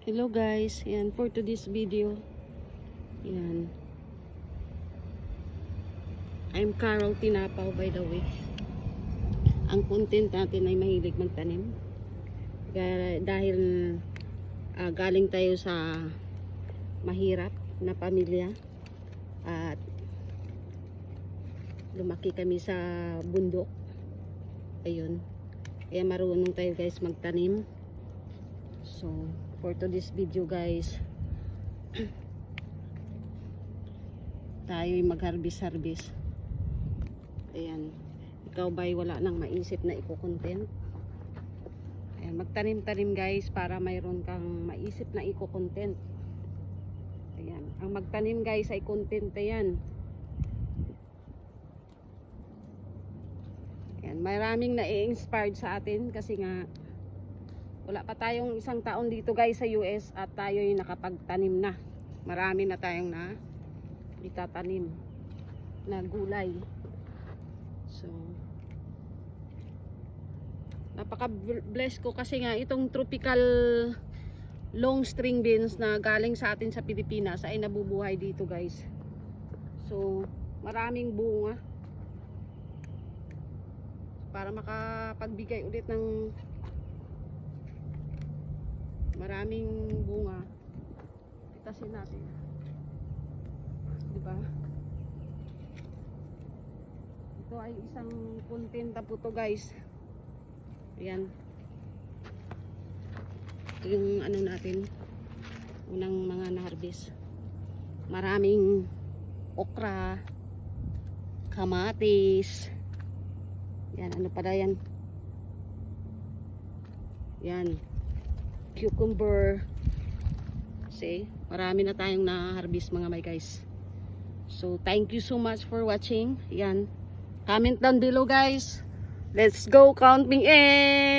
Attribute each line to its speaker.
Speaker 1: Hello guys, yan for today's video. Yan. I'm Carol Tinapaw by the way. Ang content natin ay mahilig magtanim. Dahil galing tayo sa mahirap na pamilya at lumaki kami sa bundok. Ayun. Kaya marunong tayo guys magtanim. So, for today's video guys, tayo'y mag-harvest. Ayan. Ikaw ba'y wala nang maisip na iko-content? Ayan, magtanim-tanim guys para mayroon kang maisip na iko-content. Ayan. Ang magtanim guys ay content yan. Ayan. Maraming na-i-inspired sa atin kasi nga wala pa tayong isang taon dito guys sa US at tayo'y nakapagtanim na. Marami na tayong na itatanim na gulay. So, napaka-bless ko kasi nga itong tropical long string beans na galing sa atin sa Pilipinas ay nabubuhay dito guys. So, maraming bunga para makapagbigay ulit ng maraming bunga. Pitasin natin. Diba? Ito ay isang kontenta po to guys. Ayan. Ito yung ano natin. Unang mga na-harvest. Maraming okra, kamatis. Yan, ano pala yan? Yan. Cucumber. See, marami na tayong na-harvest mga may guys. So, thank you so much for watching. Yan. Comment down below guys. Let's go count me in.